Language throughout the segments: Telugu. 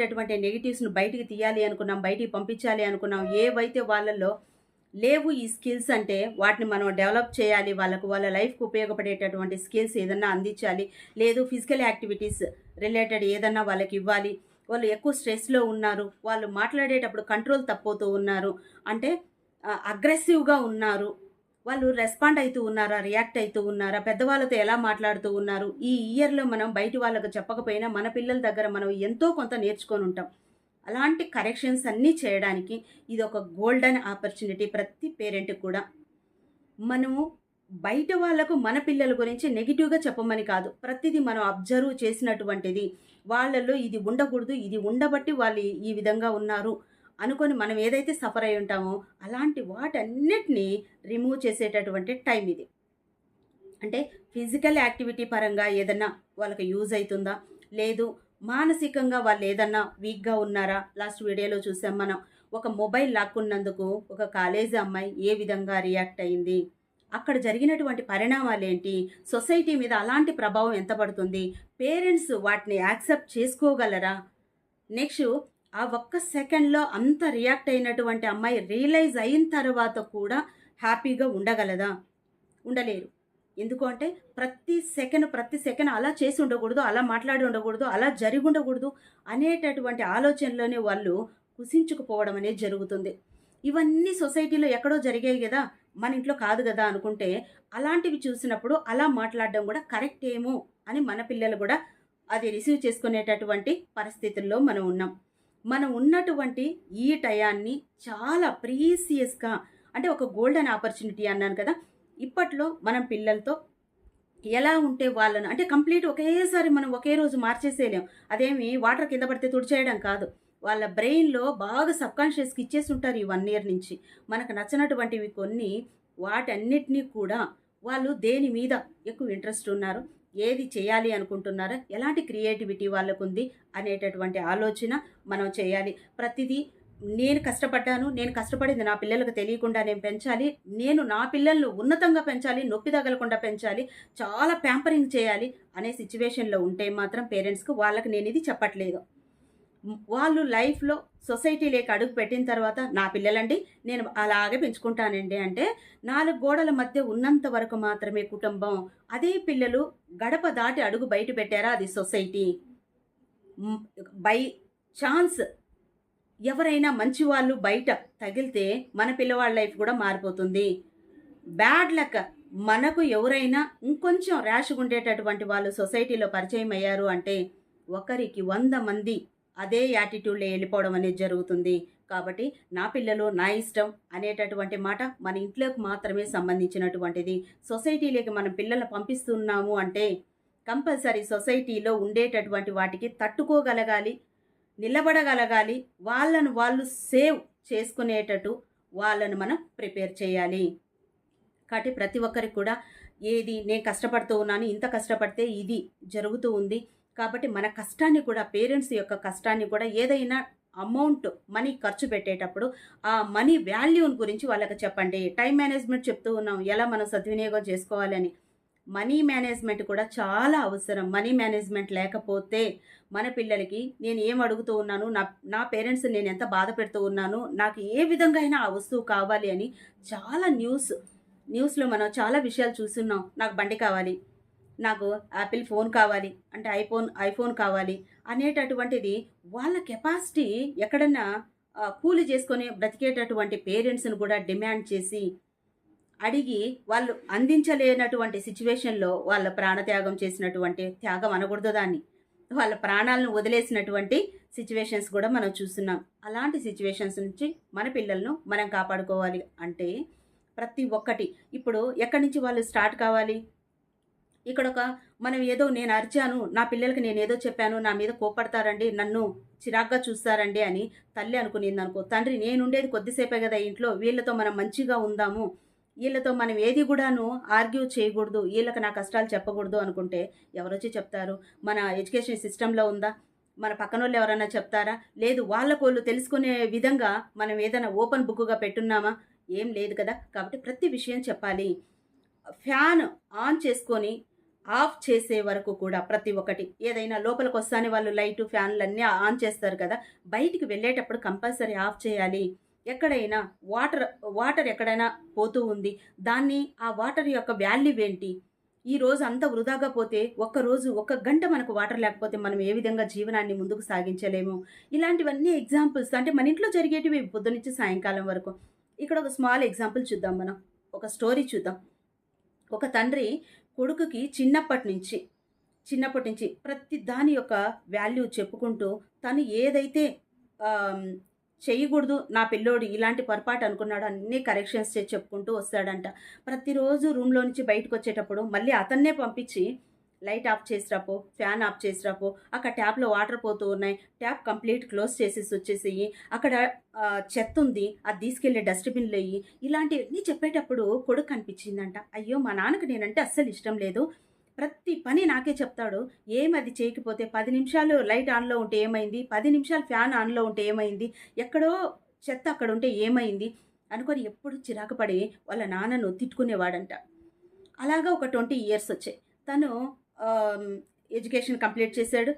ఉండేటటువంటి నెగిటివ్స్ను బయటికి తీయాలి అనుకున్నాం, బయటికి పంపించాలి అనుకున్నాం, ఏవైతే వాళ్ళల్లో లేవు ఈ స్కిల్స్ అంటే వాటిని మనం డెవలప్ చేయాలి, వాళ్ళ లైఫ్కి ఉపయోగపడేటటువంటి స్కిల్స్ ఏదన్నా అందించాలి, లేదు ఫిజికల్ యాక్టివిటీస్ రిలేటెడ్ ఏదన్నా వాళ్ళకి ఇవ్వాలి. వాళ్ళు ఎక్కువ స్ట్రెస్లో ఉన్నారు, వాళ్ళు మాట్లాడేటప్పుడు కంట్రోల్ తప్పుతూ ఉన్నారు, అంటే అగ్రెసివ్గా ఉన్నారు, వాళ్ళు రెస్పాండ్ అవుతూ ఉన్నారా, రియాక్ట్ అవుతూ ఉన్నారా, పెద్దవాళ్ళతో ఎలా మాట్లాడుతూ ఉన్నారు. ఈ ఇయర్లో మనం బయటి వాళ్ళకు చెప్పకపోయినా మన పిల్లల దగ్గర మనం ఎంతో కొంత నేర్చుకొని ఉంటాం. అలాంటి కరెక్షన్స్ అన్నీ చేయడానికి ఇది ఒక గోల్డెన్ ఆపర్చునిటీ ప్రతి పేరెంట్కి కూడా. మనము బయట వాళ్ళకు మన పిల్లల గురించి నెగిటివ్గా చెప్పమని కాదు, ప్రతిదీ మనం అబ్జర్వ్ చేసినటువంటిది వాళ్ళల్లో ఇది ఉండకూడదు, ఇది ఉండబట్టి వాళ్ళు ఈ విధంగా ఉన్నారు అనుకొని మనం ఏదైతే సఫర్ అయి ఉంటామో అలాంటి వాటన్నిటినీ రిమూవ్ చేసేటటువంటి టైం ఇది. అంటే ఫిజికల్ యాక్టివిటీ పరంగా ఏదన్నా వాళ్ళకి యూజ్ అవుతుందా, లేదు మానసికంగా వాళ్ళు ఏదన్నా వీక్గా ఉన్నారా. లాస్ట్ వీడియోలో చూసాం మనం, ఒక మొబైల్ లాక్కున్నందుకు ఒక కాలేజీ అమ్మాయి ఏ విధంగా రియాక్ట్ అయింది, అక్కడ జరిగినటువంటి పరిణామాలు ఏంటి, సొసైటీ మీద అలాంటి ప్రభావం ఎంత పడుతుంది, పేరెంట్స్ వాటిని యాక్సెప్ట్ చేసుకోగలరా. నెక్స్ట్ ఆ ఒక్క సెకండ్లో అంత రియాక్ట్ అయినటువంటి అమ్మాయి రియలైజ్ అయిన తర్వాత కూడా హ్యాపీగా ఉండగలదా, ఉండలేరు. ఎందుకు అంటే ప్రతి సెకండ్ అలా చేసి ఉండకూడదు, అలా మాట్లాడి ఉండకూడదు, అలా జరిగి ఉండకూడదు అనేటటువంటి ఆలోచనలోనే వాళ్ళు కుసించుకుపోవడం అనేది జరుగుతుంది. ఇవన్నీ సొసైటీలో ఎక్కడో జరిగాయి కదా, మన ఇంట్లో కాదు కదా అనుకుంటే అలాంటివి చూసినప్పుడు అలా మాట్లాడడం కూడా కరెక్ట్ ఏమో అని మన పిల్లలు కూడా అది రిసీవ్ చేసుకునేటటువంటి పరిస్థితుల్లో మనం ఉన్నాం. మనం ఉన్నటువంటి ఈ టయాన్ని చాలా ప్రీసియస్గా, అంటే ఒక గోల్డెన్ ఆపర్చునిటీ అన్నాను కదా, ఇప్పట్లో మనం పిల్లలతో ఎలా ఉంటే వాళ్ళను, అంటే కంప్లీట్ ఒకేసారి మనం ఒకే రోజు మార్చేసేయలేం. అదేమి వాటర్ కింద పడితే తుడిచేయడం కాదు. వాళ్ళ బ్రెయిన్లో బాగా సబ్కాన్షియస్కి ఇచ్చేసి ఉంటారు ఈ 1 ఇయర్ నుంచి. మనకు నచ్చినటువంటివి కొన్ని, వాటన్నిటినీ కూడా వాళ్ళు దేని మీద ఎక్కువ ఇంట్రెస్ట్ ఉన్నారు, ఏది చేయాలి అనుకుంటున్నారో, ఎలాంటి క్రియేటివిటీ వాళ్ళకు ఉంది అనేటటువంటి ఆలోచన మనం చేయాలి. ప్రతిదీ నేను కష్టపడ్డాను, నేను కష్టపడింది నా పిల్లలకు తెలియకుండా నేను పెంచాలి, నేను నా పిల్లలను ఉన్నతంగా పెంచాలి, నొప్పి తగలకుండా పెంచాలి, చాలా ప్యాంపరింగ్ చేయాలి అనే సిచ్యువేషన్లో ఉంటే మాత్రం పేరెంట్స్కి వాళ్ళకి నేను ఇది చెప్పట్లేదు. వాళ్ళు లైఫ్లో సొసైటీలోకి అడుగు పెట్టిన తర్వాత నా పిల్లలండి నేను అలాగే పెంచుకుంటానండి అంటే 4 గోడల మధ్య ఉన్నంత వరకు మాత్రమే కుటుంబం. అదే పిల్లలు గడప దాటి అడుగు బయట పెట్టారా అది సొసైటీ. బై ఛాన్స్ ఎవరైనా మంచి వాళ్ళు బయట తగిలితే మన పిల్లవాళ్ళ లైఫ్ కూడా మారిపోతుంది. బ్యాడ్ లక్ మనకు ఎవరైనా ఇంకొంచెం ర్యాష్గా ఉండేటటువంటి వాళ్ళు సొసైటీలో పరిచయం అయ్యారు అంటే ఒకరికి 100 మంది అదే యాటిట్యూడ్లో వెళ్ళిపోవడం అనేది జరుగుతుంది. కాబట్టి నా పిల్లలు నా ఇష్టం అనేటటువంటి మాట మన ఇంట్లోకి మాత్రమే సంబంధించినటువంటిది. సొసైటీలోకి మనం పిల్లల్ని పంపిస్తున్నాము అంటే కంపల్సరీ సొసైటీలో ఉండేటటువంటి వాటికి తట్టుకోగలగాలి, నిలబడగలగాలి, వాళ్ళను వాళ్ళు సేవ్ చేసుకునేటట్టు వాళ్ళను మనం ప్రిపేర్ చేయాలి. కాబట్టి ప్రతి ఒక్కరికి కూడా ఏది నేను కష్టపడుతూ ఉన్నాను, ఇంత కష్టపడితే ఇది జరుగుతూ ఉంది కాబట్టి మన కష్టాన్ని కూడా, పేరెంట్స్ యొక్క కష్టాన్ని కూడా, ఏదైనా అమౌంట్ మనీ ఖర్చు పెట్టేటప్పుడు ఆ మనీ వాల్యూని గురించి వాళ్ళకి చెప్పండి. టైం మేనేజ్మెంట్ చెప్తూ ఉన్నాం, ఎలా మనం సద్వినియోగం చేసుకోవాలని. మనీ మేనేజ్మెంట్ కూడా చాలా అవసరం. మనీ మేనేజ్మెంట్ లేకపోతే మన పిల్లలకి నేను ఏం అడుగుతూ ఉన్నాను, నా పేరెంట్స్ నేను ఎంత బాధ పెడుతూ ఉన్నాను, నాకు ఏ విధంగా అయినా ఆ వస్తువు కావాలి అని చాలా న్యూస్లో మనం చాలా విషయాలు చూస్తున్నాం. నాకు బండి కావాలి, నాకు యాపిల్ ఫోన్ కావాలి అంటే ఐఫోన్ కావాలి అనేటటువంటిది వాళ్ళ కెపాసిటీ ఎక్కడన్నా కూలి చేసుకొని బ్రతికేటటువంటి పేరెంట్స్ని కూడా డిమాండ్ చేసి అడిగి వాళ్ళు అందించలేనటువంటి సిచ్యువేషన్లో వాళ్ళ ప్రాణత్యాగం చేసినటువంటి, త్యాగం అనకూడదు దాన్ని, వాళ్ళ ప్రాణాలను వదిలేసినటువంటి సిచ్యువేషన్స్ కూడా మనం చూస్తున్నాం. అలాంటి సిచ్యువేషన్స్ నుంచి మన పిల్లలను మనం కాపాడుకోవాలి అంటే ప్రతి ఒక్కటి ఇప్పుడు ఎక్కడి నుంచి వాళ్ళు స్టార్ట్ కావాలి. ఇక్కడ మనం ఏదో నేను అరిచాను, నా పిల్లలకి నేను ఏదో చెప్పాను, నా మీద కోపడతారండి, నన్ను చిరాగ్గా చూస్తారండి అని తల్లి అనుకునింది అనుకో, తండ్రి నేనుండేది కొద్దిసేపే కదా ఇంట్లో, వీళ్ళతో మనం మంచిగా ఉందాము, వీళ్ళతో మనం ఏది కూడాను ఆర్గ్యూ చేయకూడదు, వీళ్ళకి నా కష్టాలు చెప్పకూడదు అనుకుంటే ఎవరొచ్చి చెప్తారు? మన ఎడ్యుకేషన్ సిస్టంలో ఉందా? మన పక్కన వాళ్ళు ఎవరైనా చెప్తారా? లేదు. వాళ్ళకోళ్ళు తెలుసుకునే విధంగా మనం ఏదైనా ఓపెన్ బుక్గా పెట్టున్నామా? ఏం లేదు కదా. కాబట్టి ప్రతి విషయం చెప్పాలి. ఫ్యాన్ ఆన్ చేసుకొని ఆఫ్ చేసే వరకు కూడా ప్రతి ఒక్కటి ఏదైనా లోపలికి వస్తానే వాళ్ళు లైటు ఫ్యాన్లు అన్నీ ఆన్ చేస్తారు కదా, బయటికి వెళ్ళేటప్పుడు కంపల్సరీ ఆఫ్ చేయాలి. ఎక్కడైనా వాటర్ వాటర్ ఎక్కడైనా పోతూ ఉంది, దాన్ని ఆ వాటర్ యొక్క వాల్యూ ఏంటి, ఈ రోజు అంతా వృధాగా పోతే ఒక్కరోజు ఒక గంట మనకు వాటర్ లేకపోతే మనం ఏ విధంగా జీవనాన్ని ముందుకు సాగించలేము. ఇలాంటివన్నీ ఎగ్జాంపుల్స్ అంటే మన ఇంట్లో జరిగేటివి పొద్దునుంచి సాయంకాలం వరకు. ఇక్కడ ఒక స్మాల్ ఎగ్జాంపుల్ చూద్దాం మనం. ఒక స్టోరీ చూద్దాం. ఒక తండ్రి కొడుకుకి చిన్నప్పటి నుంచి ప్రతి దాని యొక్క వాల్యూ చెప్పుకుంటూ తను ఏదైతే ఆహ్, చేయకూడదు నా పిల్లోడు ఇలాంటి పొరపాటు అనుకున్నాడో అన్నీ కరెక్షన్స్ చేసి చెప్పుకుంటూ వస్తాడంట. ప్రతిరోజు రూమ్‌లో నుంచి బయటకొచ్చేటప్పుడు మళ్ళీ అతన్నే పంపించి లైట్ ఆఫ్ చేసిరాపో, ఫ్యాన్ ఆఫ్ చేసిరాపో, అక్కడ ట్యాప్‌లో వాటర్ పోతూ ఉన్నాయి. ట్యాప్ కంప్లీట్ క్లోజ్ చేసేసి వచ్చేసేయి. అక్కడ చెత్తుంది. అది తీసుకెళ్ళి డస్ట్‌బిన్‌లో ఎయ్యి. ఇలాంటివన్నీ చెప్పేటప్పుడు కొడుకు అనిపించిందంట. అయ్యో! మా నాన్నకి నేనంటే అస్సలు ఇష్టం లేదు. ప్రతి పని నాకే చెప్తాడు. అది చేయకపోతే 10 నిమిషాలు లైట్ ఆన్‌లో ఉంటే ఏమైంది? 10 నిమిషాలు ఫ్యాన్ ఆన్‌లో ఉంటే ఏమైంది? ఎక్కడో చెత్త అక్కడుంటే ఏమైంది? అనుకోని ఎప్పుడు చిరాకు పడి వాళ్ళ నాన్నను తిట్టుకునేవాడంట. అలాగా ఒక 20 ఇయర్స్ వచ్చాయి. తను ఆహ్, ఎడ్యుకేషన్ కంప్లీట్ చేశాడు.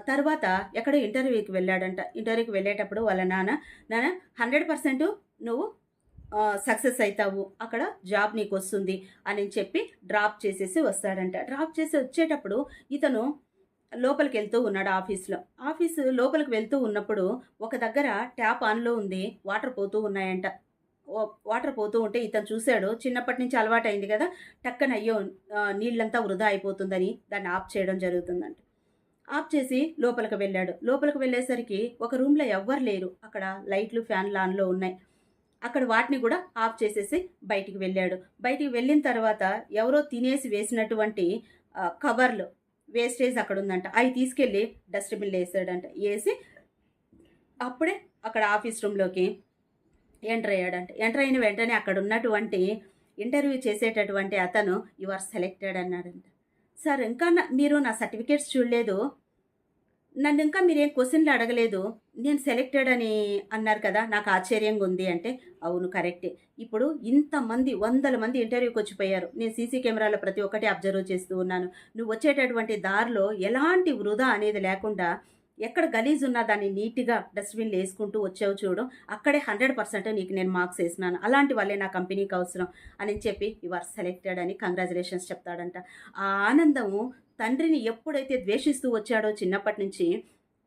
తర్వాత ఎక్కడో ఇంటర్వ్యూకి వెళ్ళాడంట. ఇంటర్వ్యూకి వెళ్ళేటప్పుడు వాళ్ళ నాన్న, "నాన్న 100% నువ్వు సక్సెస్ అయితావు. అక్కడ జాబ్ నీకొస్తుంది" అని చెప్పి డ్రాప్ చేసేసి వస్తాడంట. డ్రాప్ చేసి వచ్చేటప్పుడు ఇతను లోపలికెళ్తూ ఉన్నాడు ఆఫీస్‌లో. ఆఫీసు లోపలికి వెళ్తూ ఉన్నప్పుడు ఒక దగ్గర ట్యాప్ ఆన్‌లో ఉంది. వాటర్ పోతూ ఉన్నాయంట. వాటర్ పోతూ ఉంటే ఇతను చూసాడు. చిన్నప్పటి నుంచి అలవాటయింది గదా! టక్కన అయ్యో! నీళ్ళంతా వృధా అయిపోతుందని దాన్ని ఆఫ్ చేయడం జరుగుతుందంట. ఆఫ్ చేసి లోపలికి వెళ్ళాడు. లోపలికి వెళ్ళేసరికి ఒక రూమ్‌లో ఎవ్వరు లేరు. అక్కడ లైట్లు, ఫ్యాన్‌లు ఆన్‌లో ఉన్నాయి. అక్కడ వాటిని గూడా ఆఫ్ చేసేసి బయటికి వెళ్ళాడు. బయటికి వెళ్ళిన తర్వాత ఎవరో తినేసి వేసినటువంటి కవర్లు వేస్టేజ్ అక్కడుందంట. అయి తీసుకెళ్ళి డస్ట్‌బిన్‌లో ఏసాడంట. ఏసి అప్పుడే అక్కడ ఆఫీస్ రూమ్‌లోకి ఎంటర్ అయ్యాడంట. ఎంటర్ అయిన వెంటనే అక్కడున్నటువంటి ఇంటర్వ్యూ చేసేటటువంటి అతను "యూ ఆర్ సెలెక్టెడ్" అన్నాడంట. సార్ ఇంకా మీరు నా సర్టిఫికేట్స్ చూడలేదు. నన్నింకా మీరేం క్వెషన్‌లు అడగలేదు. నేను సెలెక్టెడ్ అని అన్నారు కదా! నాకు ఆశ్చర్యంగా ఉంది అంటే, అవును కరెక్టే. ఇప్పుడు ఇంతమంది వందల మంది ఇంటర్వ్యూకొచ్చిపోయారు. నేను సీసీ కెమెరాలో ప్రతి ఒక్కటి అబ్జర్వ్ చేస్తూ ఉన్నాను. నువ్వు వచ్చేటటువంటి దారిలో ఎలాంటి వృధా అనేది లేకుండా ఎక్కడ గలీజున్నా దాన్ని నీట్‌గా డస్ట్‌బిన్‌లో ఏసుకుంటూ వచ్చావు చూడు. అక్కడే 100% నీకు నేను మార్క్స్ ఏసినాను. అలాంటి వాళ్ళే నా కంపెనీకి అవసరం అని చెప్పి యూ ఆర్ సెలెక్టెడ్ అని కంగ్రాచ్యులేషన్స్ చెప్తాడంట. ఆ ఆనందము తండ్రిని ఎప్పుడైతే ద్వేషిస్తూ వచ్చాడో చిన్నప్పటి నుంచి,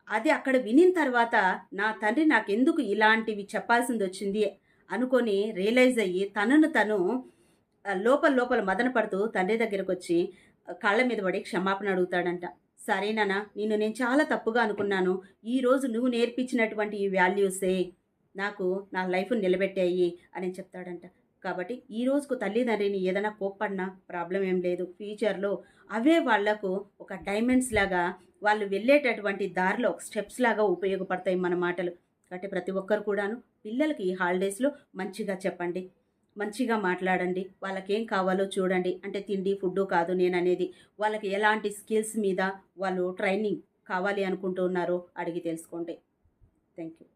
అది అక్కడ వినిన తర్వాత నా తండ్రి నాకెందుకు ఇలాంటివి చెప్పాల్సిందొచ్చింది అనుకోని రియలైజ్ అయ్యి తనను తను లోపల లోపల మదన పడుతూ తండ్రి దగ్గరకొచ్చి కాళ్ళ మీద పడి క్షమాపణ అడుగుతాడంట. సరే నాన్న, నిన్ను నేను చాలా తప్పుగా అనుకున్నాను. ఈరోజు నువ్వు నేర్పించినటువంటి ఈ వాల్యూసే నాకు నా లైఫ్‌ని నిలబెట్టాయి అని చెప్తాడంట. కాబట్టి ఈ రోజుకు తల్లిదండ్రిని ఏదైనా కోప్పడినా ప్రాబ్లమ్ ఏం లేదు. ఫ్యూచర్‌లో అవే వాళ్లకు ఒక డైమండ్స్ లాగా వాళ్ళు వెళ్ళేటటువంటి దారిలో ఒక స్టెప్స్ లాగా ఉపయోగపడతాయి మన మాటలు. కాబట్టి ప్రతి ఒక్కరు కూడాను పిల్లలకి ఈ హాలిడేస్‌లో మంచిగా చెప్పండి. మంచిగా మాట్లాడండి. వాళ్ళకేం కావాలో చూడండి. అంటే తిండి, ఫుడ్డు కాదు నేననేది. వాళ్ళకి ఎలాంటి స్కిల్స్ మీద వాళ్ళు ట్రైనింగ్ కావాలి అనుకుంటూ ఉన్నారో అడిగి తెలుసుకోండి. Thank you.